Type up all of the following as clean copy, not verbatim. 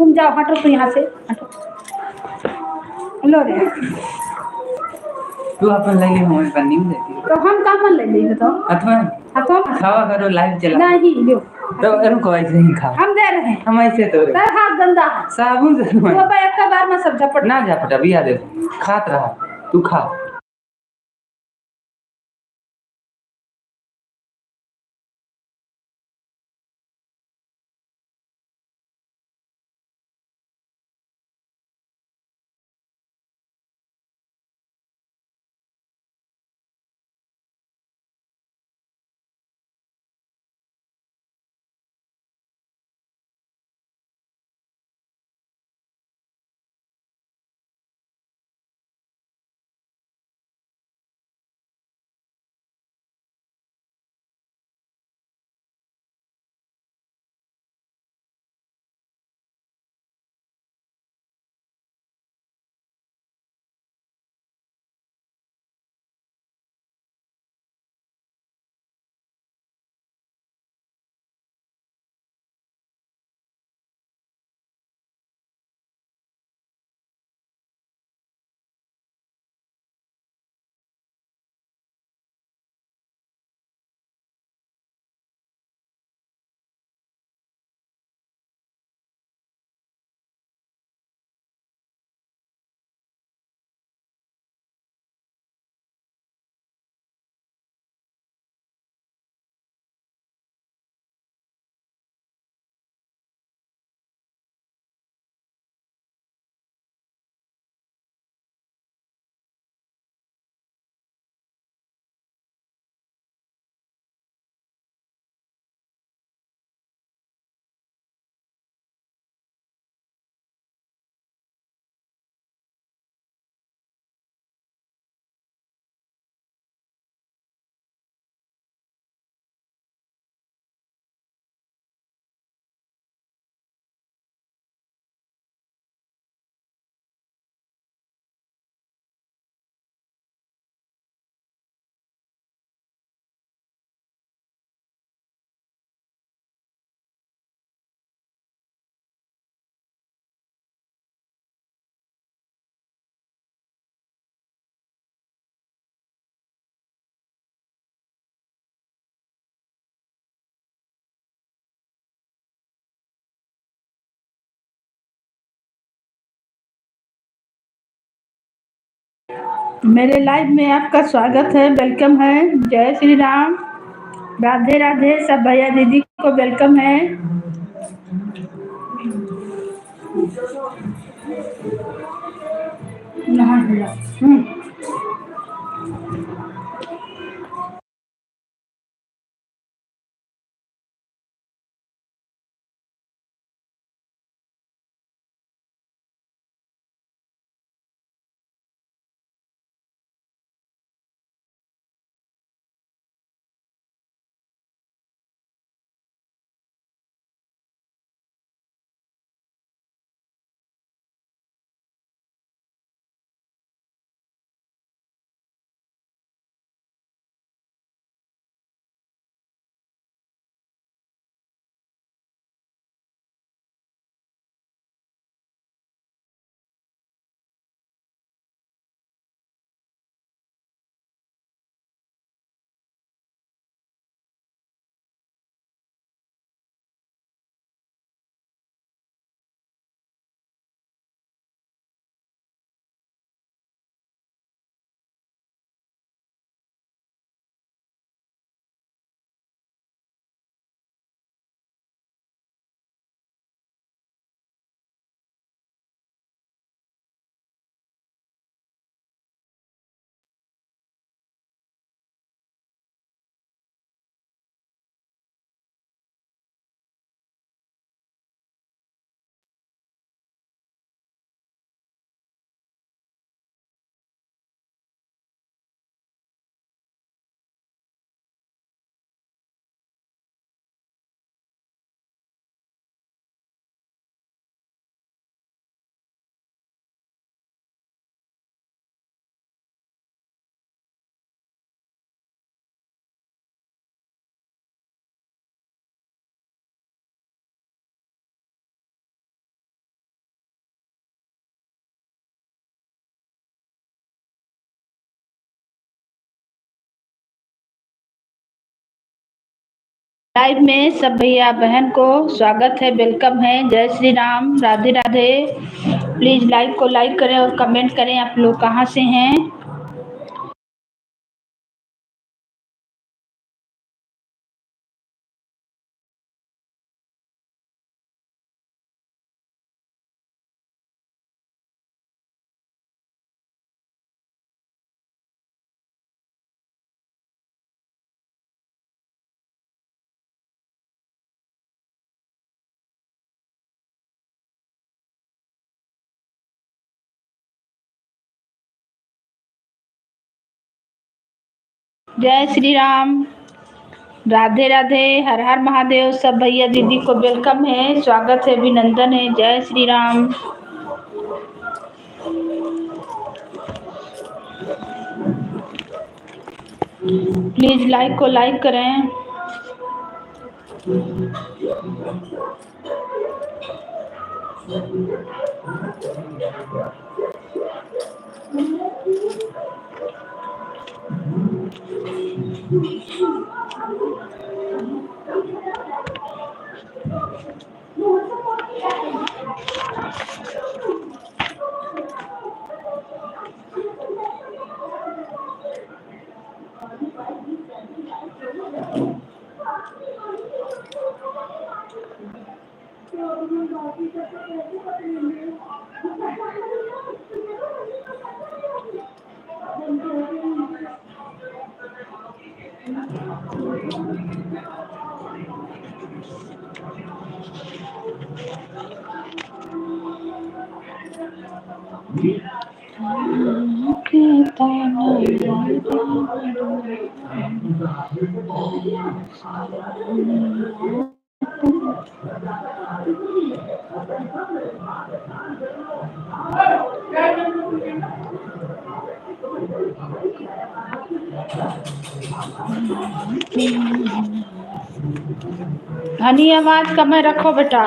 तुम जाओ, हटो तो यहाँ से, हटो। लो रे, तू अपन लगे हमें पन्नी में देती तो हम कहाँ ले लेंगे तो अथवा हटो। खावा करो लाइव चला नहीं लो, तो रुको ऐसे ही खा हम दे रहे हैं। हम ऐसे तो तेरा हाथ गंदा है, साबुन से तू अब एक का बार में सब झपट ना झपट अभी आ दे खात रहा तू खा मेरे लाइव में आपका स्वागत है, वेलकम है। जय श्री राम, राधे राधे। सब भैया दीदी को वेलकम है। नहा लिया। लाइव में सब भैया बहन को स्वागत है, वेलकम है। जय श्री राम, राधे राधे। प्लीज लाइव को लाइक करें और कमेंट करें आप लोग कहाँ से हैं। जय श्री राम, राधे राधे, हर हर महादेव। सब भैया दीदी को वेलकम है, स्वागत है, अभिनंदन है। जय श्री राम। प्लीज लाइक को लाइक करें। हनी आवाज कम रखो बेटा।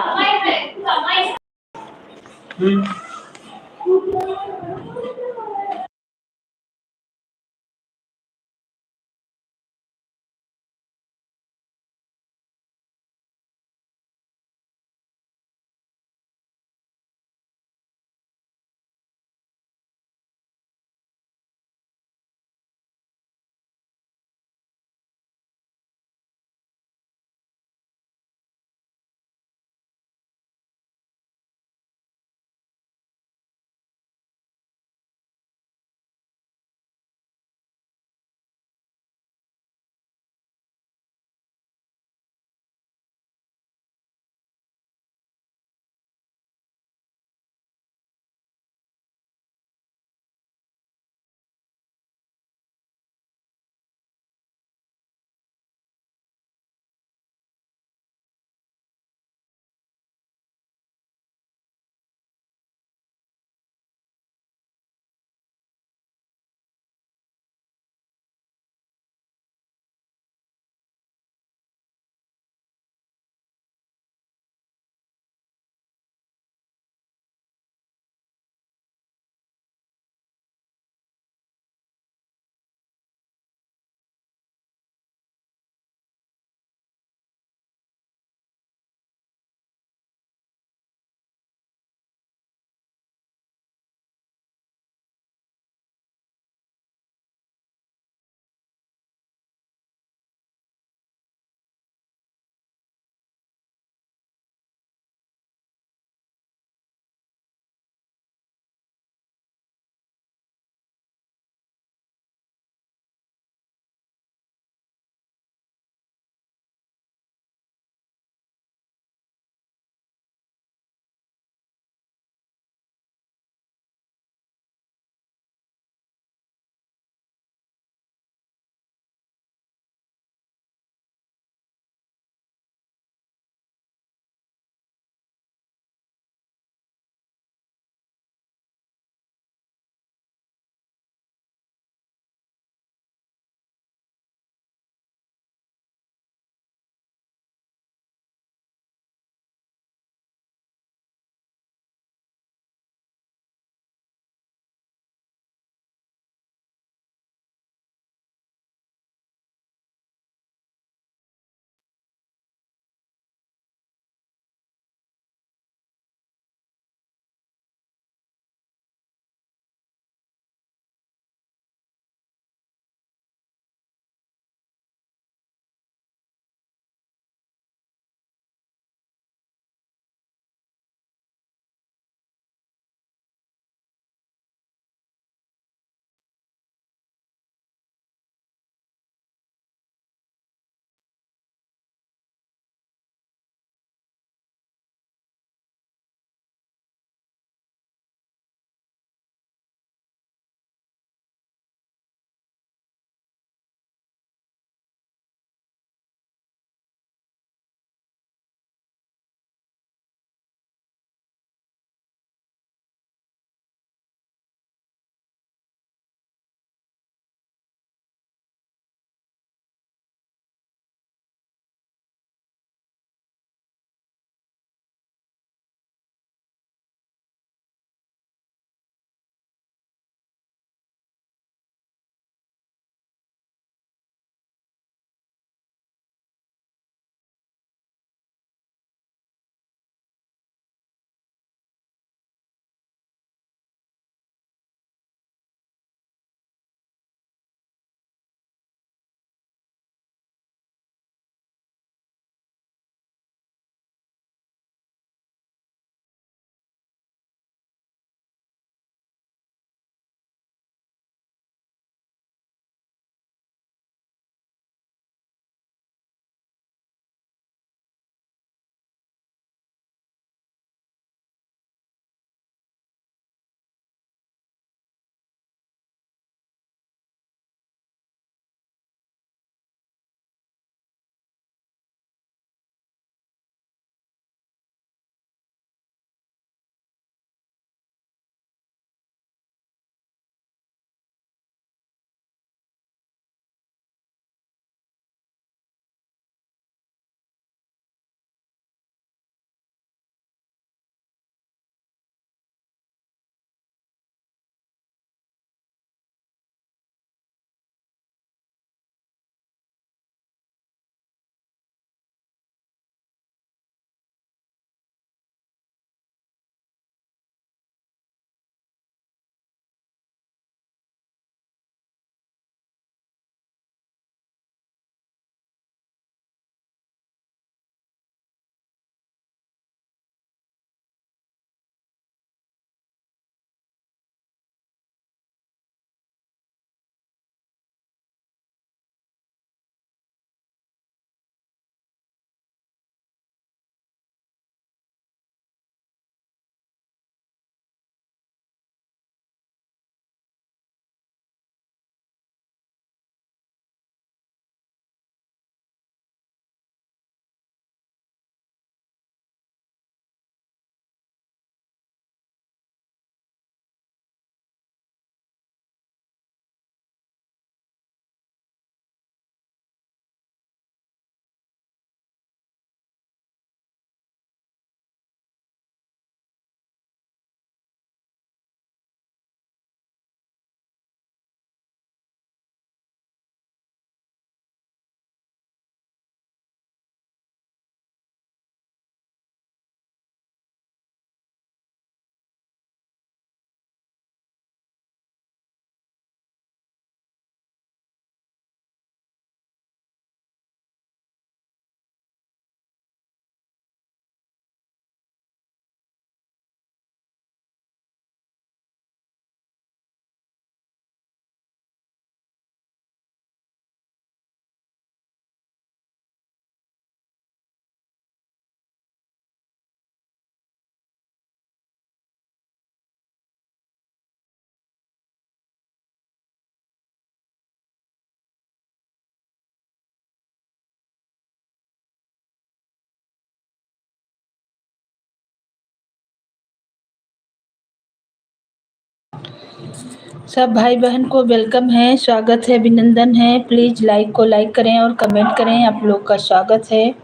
सब भाई बहन को वेलकम है, स्वागत है, अभिनंदन है। प्लीज लाइक को लाइक करें और कमेंट करें। आप लोग का स्वागत है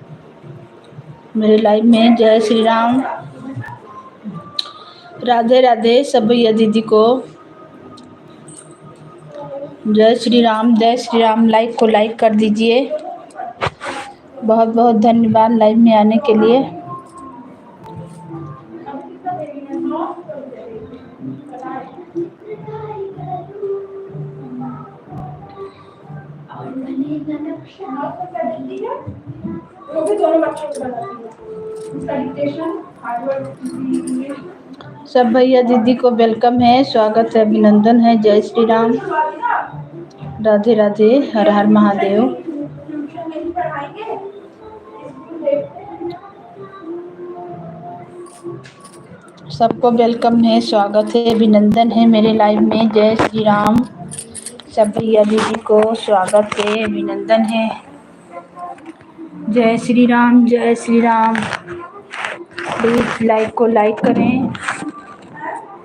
मेरे लाइव में। जय श्री राम, राधे राधे सब भैया दीदी को। जय श्री राम, जय श्री राम। लाइक को लाइक कर दीजिए। बहुत बहुत धन्यवाद लाइव में आने के लिए। सब भैया दीदी को वेलकम है, स्वागत है, अभिनंदन है। जय श्री राम, राधे राधे, हर हर महादेव। सबको वेलकम है, स्वागत है, अभिनंदन है मेरे लाइव में। जय श्री राम। सब भैया दीदी को स्वागत है, अभिनंदन है। जय श्री राम, जय श्री राम। प्लीज लाइक को लाइक करें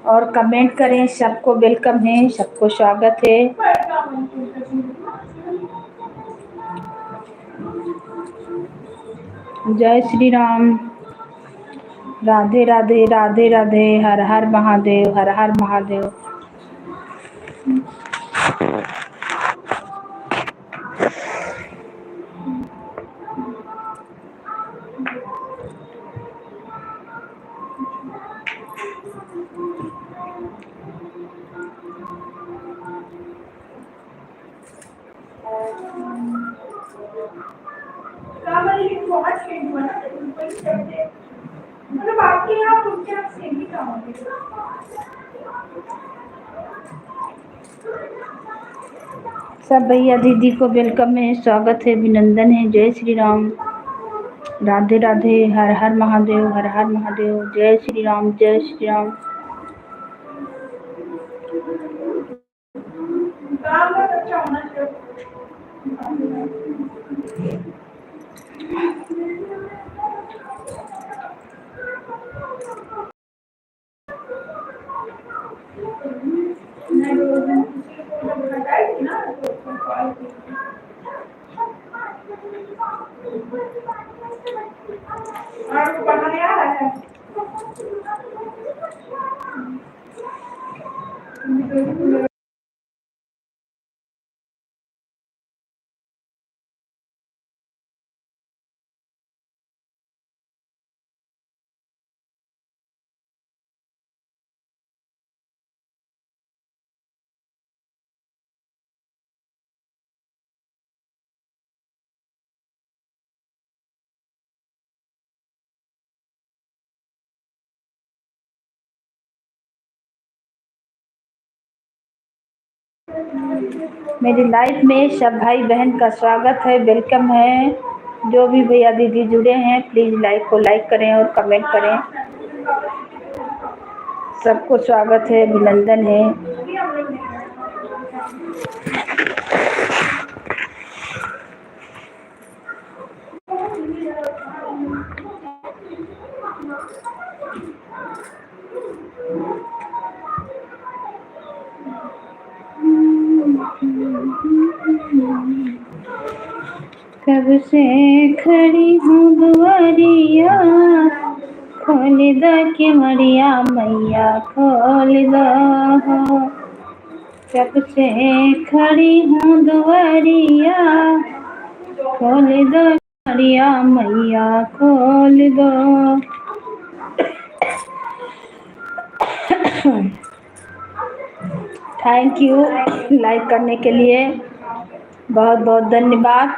और कमेंट करें। सबको वेलकम है, सबको स्वागत है। जय श्री राम, राधे राधे, राधे राधे, हर हर महादेव, हर हर महादेव। सब भैया दीदी को वेलकम है, स्वागत है, अभिनंदन है। जय श्री राम, राधे राधे, हर हर महादेव, हर हर महादेव। जय श्री राम, जय श्री राम। मेरी लाइफ में सब भाई बहन का स्वागत है, वेलकम है। जो भी भैया दीदी जुड़े हैं प्लीज लाइक को लाइक करें और कमेंट करें। सबको स्वागत है, अभिनंदन है। कब से खड़ी हूँ दुआरिया, खोल दो केवड़िया मैया, खोल दो। कब से खड़ी हूँ दुआरिया, खोल दो केवड़िया मैया, खोल दो। थैंक यू लाइक करने के लिए, बहुत बहुत धन्यवाद।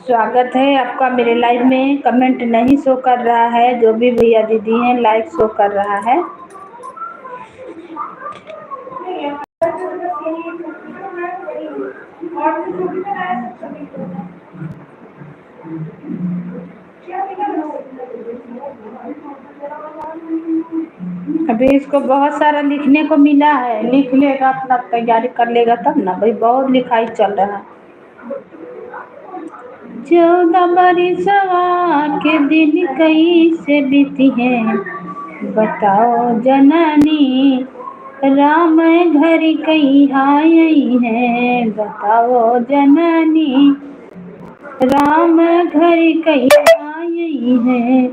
स्वागत है आपका मेरे लाइव में। कमेंट नहीं शो कर रहा है, जो भी भैया दीदी हैं लाइक शो कर रहा है। अभी इसको बहुत सारा लिखने को मिला है, लिख लेगा, अपना तैयारी कर लेगा तब ना भाई। बहुत लिखाई चल रहा है। 14 बरसवा के दिन कैसे बीती है, बताओ जननी। राम घर कई आई है, बताओ जननी। राम घर कई आई है,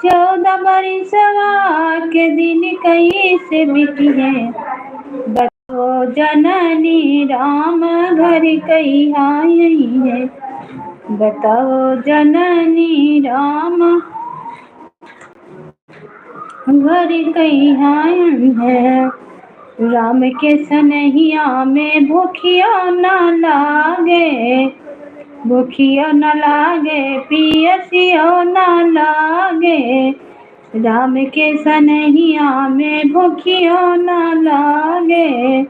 14 बरिसवा के दिन कई से बीती है। बताओ जननी, राम घर कई आई है। बताओ जननी, राम घर कई आई है। राम के सनहिया में भूखिया न लागे, भूखिया न लागे, पियसियो न लागे। राम के सनहिया में भूखियो न लागे,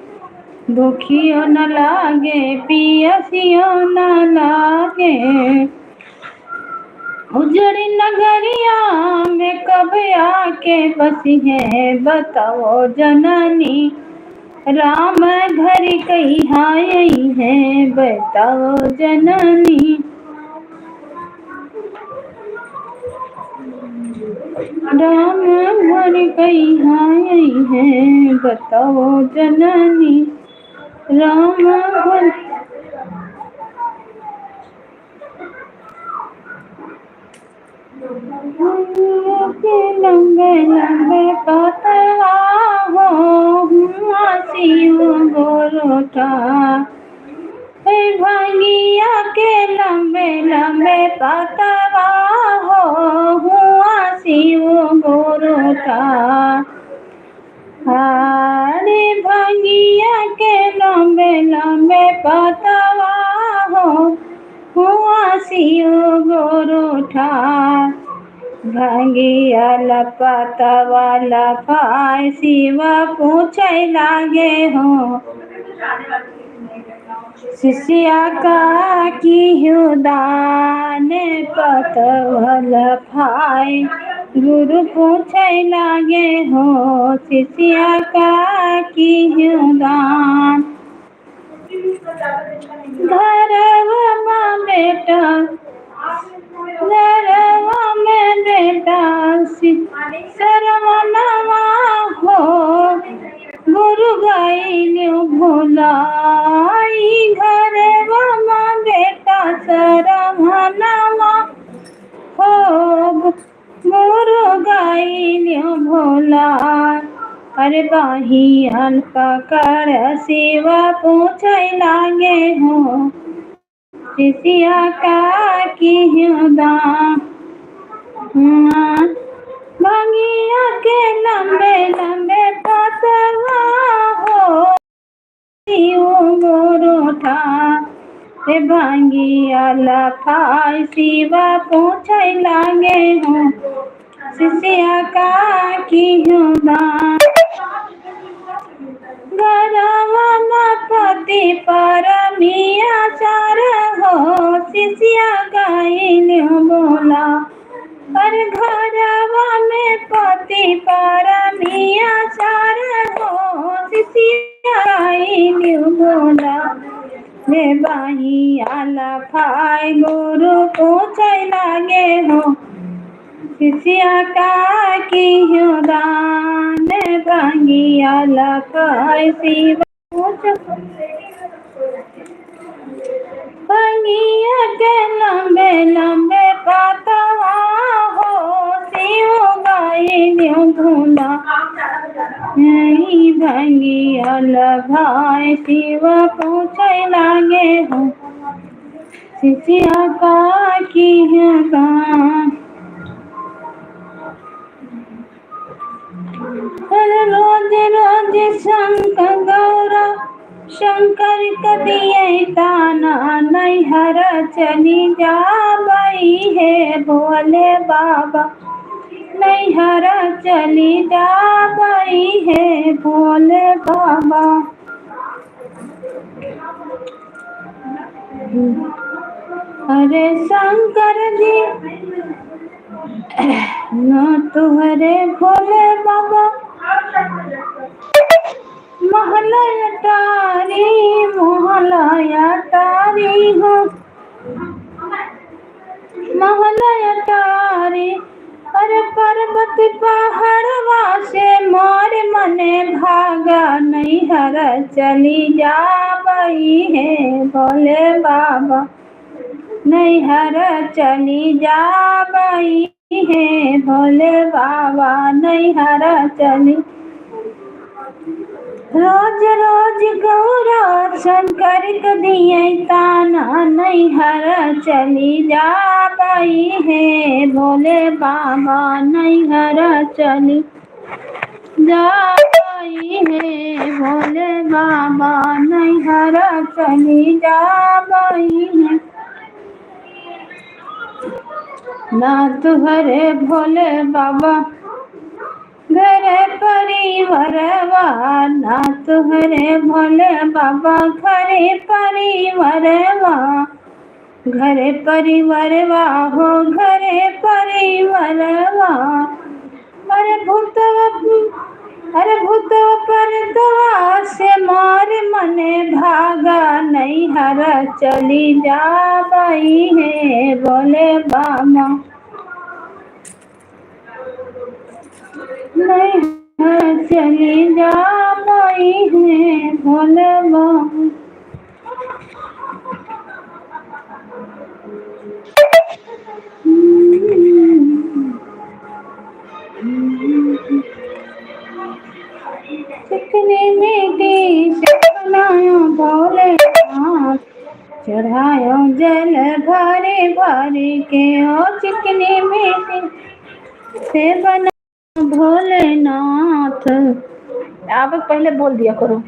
भूखियो न लागे, पियसियो न लागे। उजड़ी नगरिया में कब आके बसी है, बताओ जननी। राम घर कई आई है, बताओ जननी। राम घर कई आई है, बताओ जननी। राम घर के लंबे लंबे पतवा हो, शिव गोरोटा। भंगिया के लंबे लंबे पतवा हो, शिव गोरोटा। हरे भंगिया के लंबे लंबे पतवा हो, शिव गोरोठा। भंगिया लपतवा लपाय, शिव पूछे लागे हो। शिष्या का की दान पतवा लपाय, गुरु पूछे लागे हो। शिष्या का की दान। घरवा में बेटा, घरवा में बेटा, शरमनवा हो, गुरु गइलो भुलाई। घरवा में बेटा शरमनवा हो, गुरु गइलो भुलाई। अरे बाहियान पकड़, शिव पूछे लागे हो। शिष्या का की दान। भंगिया के लंबे लंबे पतवा हो, शिव गोरोठा। भंगिया लफाय, शिव पूछे लागे हो। शिष्या का की दान। घरवा में पति परमिया चार हो, शिष्या गइलो बोला। पर घरवा में पति परमिया चार हो, शिष्या गइलो बोला। रे बाहिया लफाय, गुरु पूछे लागे हो। शिष्या का की दान। भंगिया लपाय, शिव भंगिया के लंबे लंबे पतवा हो, शिव गइलो भुला। भंगिया लपाय, शिव पूछे लागे हो। शिष्या का की दान। रोज रोज शंकर गौरा, शंकर कदिए ताना। नैहर चली जाबई है भोले बाबा, नैहर चली जाबई है भोले बाबा। अरे शंकर जी न तुहरे भोले बाबा, महलया तारी, महलया तारी हो, महलया तारी। अरे पर्वत पहाड़वा से मार मने भागा नैहर चली जाबई है भोले बाबा नैहर चली जाबई है भोले बाबा नैहर चली रोज रोज गौरा शंकर के दिए ताना नैहर चली जाबई है भोले बाबा नैहर चली जाबई है भोले बाबा नैहर चली जाबई है ना तुहरे भोले बाबा घरे परिवारवा ना तुहरे भोले बाबा घरे परिवारवा घरे परिवारवा हो घरे परिवारवा अरे भूतवा परतवा से मार मने भागा नैहर चली जाबई है भोले बाबा नैहर चली जाबई है भोले बाबा चिकनी मिट्टी से बनायो भोलेनाथ चढ़ायो जल भरे भरे के ओ चिकनी मिट्टी से बनायो भोलेनाथ। आप पहले बोल दिया करो।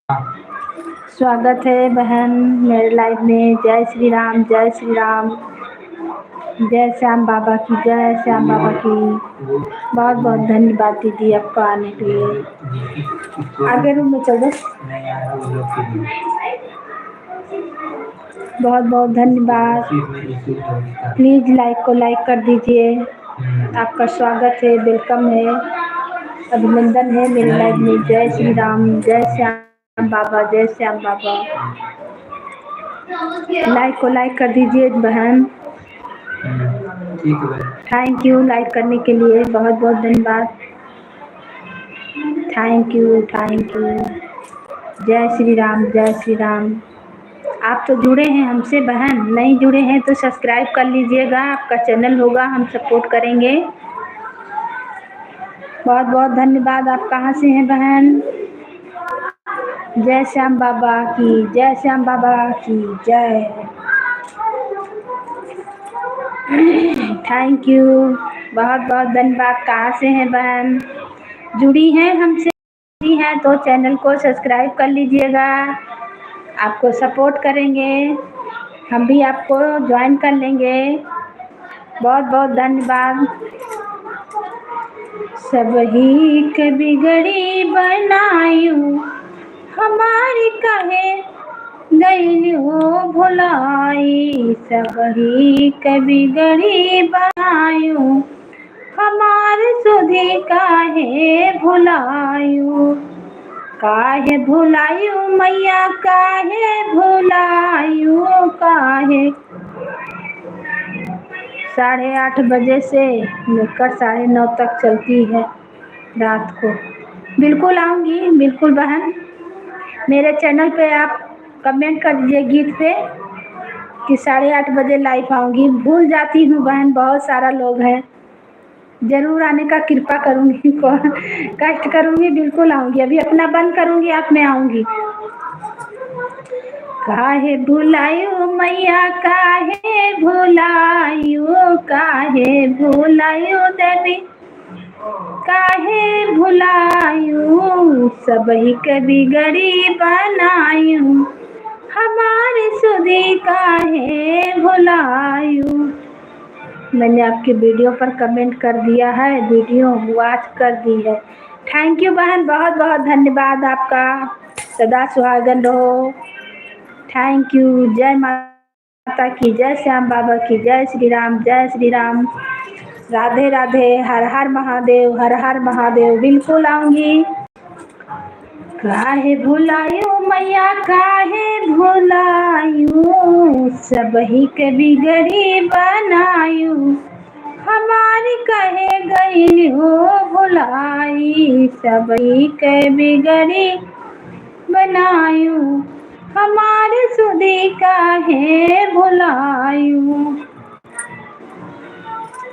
स्वागत है बहन मेरे लाइव में। जय श्री राम, जय श्री राम, जय श्याम बाबा की, जय श्याम बाबा की। बहुत बहुत धन्यवाद दीदी आपको आने के लिए। आगे रूम में चल दो। बहुत बहुत धन्यवाद। प्लीज लाइक को लाइक कर दीजिए। आपका स्वागत है, वेलकम है, अभिनंदन है मेरे लाइव में। जय श्री राम, जय श्याम बाबा, जय श्याम बाबा। लाइक को लाइक कर दीजिए बहन। थैंक यू लाइक करने के लिए, बहुत बहुत धन्यवाद। Thank you, thank you. जय श्री राम, जय श्री राम। आप तो जुड़े हैं हमसे बहन, नहीं जुड़े हैं तो सब्सक्राइब कर लीजिएगा। आपका चैनल होगा, हम सपोर्ट करेंगे। बहुत बहुत धन्यवाद। आप कहाँ से हैं बहन? जय श्याम बाबा की, जय श्याम बाबा की जय। थैंक यू, बहुत बहुत धन्यवाद। कहाँ से हैं बहन? जुड़ी हैं हमसे, जुड़ी हैं तो चैनल को सब्सक्राइब कर लीजिएगा। आपको सपोर्ट करेंगे, हम भी आपको ज्वाइन कर लेंगे। बहुत बहुत धन्यवाद। सबही के बिगड़ी बनायूं, हमारी कहे गई हो भुलाई। सबही के बिगड़ी बनायूं, हमारे सुधी काहे भुलायूं। काहे भुलायूं मैया, काहे भुलायूं, काहे। 8:30 बजे से लेकर 9:30 तक चलती है रात को। बिल्कुल आऊँगी, बिल्कुल बहन। मेरे चैनल पे आप कमेंट कर दीजिए गीत पे कि 8:30 बजे लाइव आऊँगी। भूल जाती हूँ बहन, बहुत सारा लोग हैं। ज़रूर आने का कृपा करूँगी, कष्ट करूँगी, बिल्कुल आऊँगी। अभी अपना बंद करूँगी, आप में आऊँगी। काहे भुलायो मैया, काहे भुलायो, काहे भुलायो देवी, काहे भुलायो। सबही के बिगड़ी बनायो, हमारे सुधी काहे भुलायो। मैंने आपके वीडियो पर कमेंट कर दिया है, वीडियो वॉच कर दी है। थैंक यू बहन, बहुत बहुत धन्यवाद आपका। सदा सुहागन रहो। Thank you. जय माता की, जय श्याम बाबा की, जय श्री राम, जय श्री राम। राधे राधे, हर हर महादेव, हर हर महादेव। बिल्कुल आऊँगी। काहे भुलायो मैया, काहे भुलायो। सबही के बिगड़ी बनायो, हमारी कहे गई हो भुलाई। सबही के बिगड़ी बनायो, हमारे सुधी काहे भुलायो।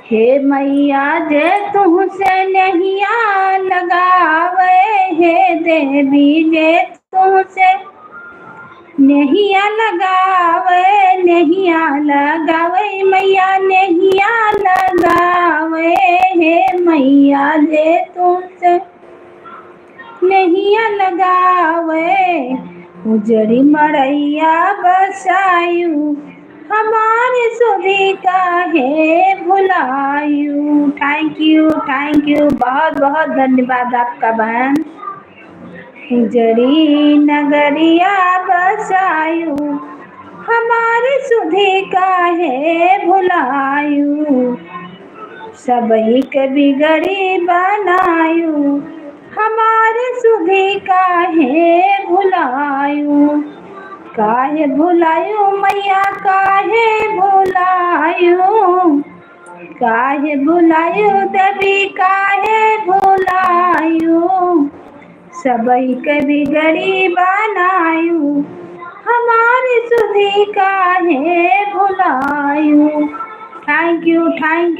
हे मैया जे तुमसे नहिया लगावे, हे देवी जे तुमसे नहिया लगावे, नहिया लगावे मैया, नहिया लगावे। हे मैया जे तुमसे नहिया लगावे, उजड़ी मड़ैया बसायू, हमारे सुधी काहे भुलायू। थैंक यू, बहुत बहुत धन्यवाद आपका बहन। उजड़ी नगरिया बसायू, हमारे सुधी काहे भुलायू। सबही के बिगड़ी बनायू, हमारे सुधी काहे भुलायू। काहे भुलायो मैया, काहे भुलायो, काहे भुलायो देवी, काहे भुलायो। सबही के बिगड़ी बनायू, हमारी सुधी काहे भुलायो। थैंक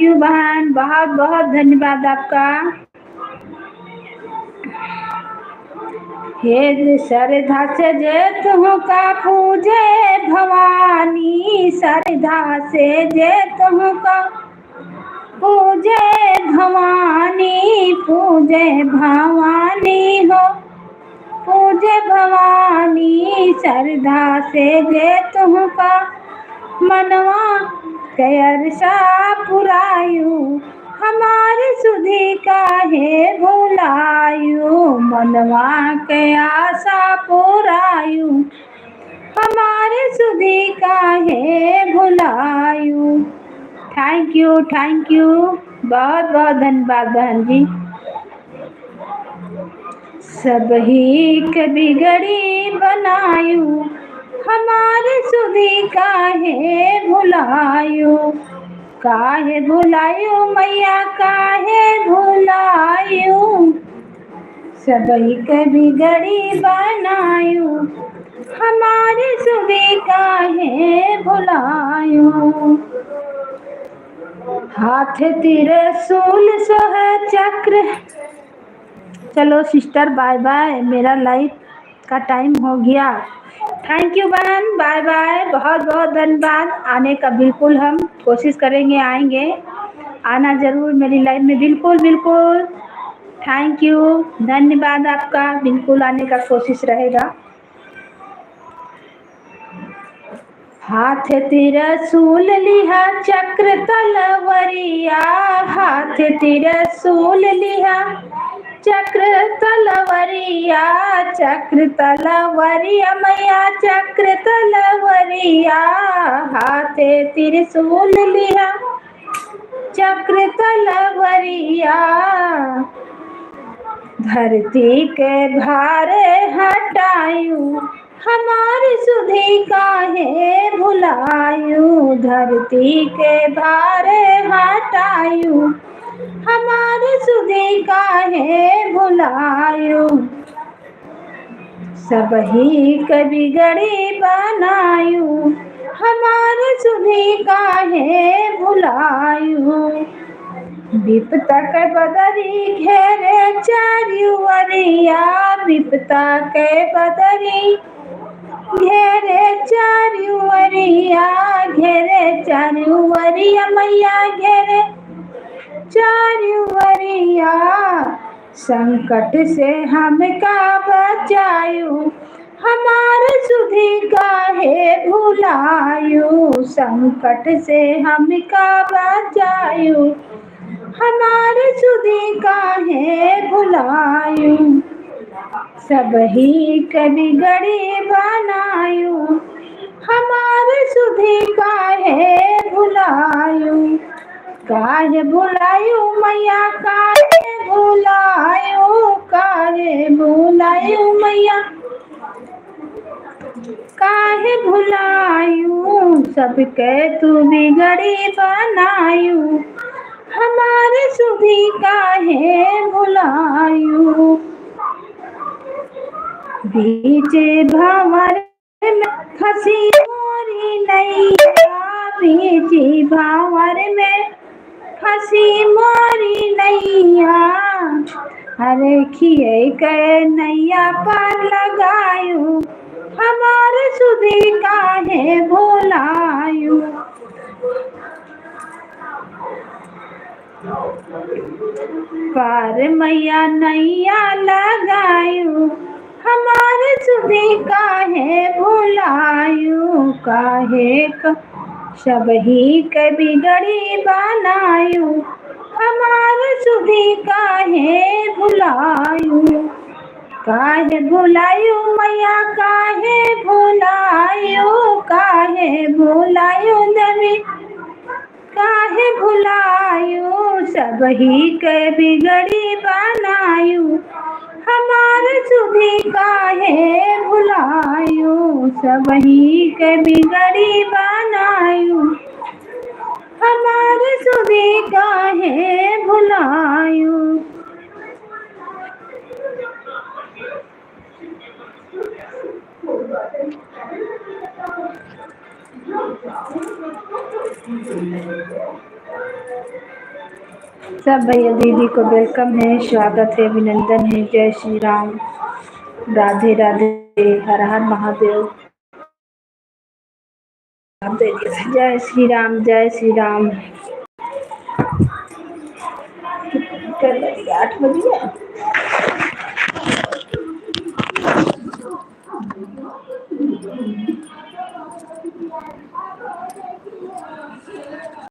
यू बहन, बहुत बहुत धन्यवाद आपका। हे श्रद्धा से जे तुमका पूजे भवानी, श्रद्धा से जे तुमका पूजे भवानी, पूजे भवानी हो, पूजे भवानी। श्रद्धा से जे तुमका मनवा कयर सा पुरायु हमारे सुधी काहे भुलायु मनवा के आशा पुरायु हमारे सुधी काहे भुलायु। थैंक यू, बहुत बहुत धन्यवाद बहन जी। सब ही के बिगड़ी बनायु हमारे सुधी काहे भुलायु काहे भुलायु मैया काहे भुलायु सब ही के बिगड़ी बनायु हमारे सुधी काहे भुलायु। हाथ त्रिशूल सोह चक्र। चलो सिस्टर बाय बाय, मेरा लाइफ का टाइम हो गया। थैंक यू बहन, बाय बाय, बहुत बहुत धन्यवाद। आने का बिल्कुल हम कोशिश करेंगे, आएंगे, आना ज़रूर मेरी लाइफ में, बिल्कुल बिल्कुल। थैंक यू, धन्यवाद आपका, बिल्कुल आने का कोशिश रहेगा। हाथ त्रिशूल लिहा चक्र तलवरिया हाथ त्रिशूल लिहा चक्र तलवरिया मैया चक्र तलवरिया हाथ त्रिशूल लिहा चक्र तलवरिया धरती के भार हटायु हमारी सुधी काहे भुलायु धरती के भार हटायु हमारी सुधी काहे भुलायु सब ही के बिगड़ी बनायु हमारी सुधी काहे भुलायु विपता के बदरी घेरे चारियुवरिया विपता के बदरी घेरे चारियुवरिया मैया घेरे चारियुवरिया संकट से हमका बचायु हमारे सुधी काहे भुलायु संकट से हमका बचायु हमारे सुधी काहे भुलायु सब ही कभी गड़ी बनायु हमारे सुधी काहे भुलायु मैया काहे भुलायु मैया काहे भुलायु सबके तू बिगड़ी बनायु हमारे सुधी काहे भुलायु बीच भंवर में फंसी मोरी नैया बीच भंवर में फंसी मोरी नैया अरे खिए के नैया पर लगायु हमारे सुधी काहे भुलायु पार मैया नैया लगायु हमारे सुधी काहे भुलायु काहे सब ही के बिगड़ी बनायु हमारे सुधी काहे भुलायु मैया काहे भुलायु देवी काहे भुलायु सब ही के बिगड़ी बनायु हमारे सुधी काहे भुलायु सब ही के बिगड़ी बनायु हमारे सुधी काहे भुलायु। सब भैया दीदी को वेलकम है, स्वागत है, अभिनंदन है। जय श्री राम, राधे राधे, हर हर महादेव। जय श्री राम, जय श्री राम। 8 बजे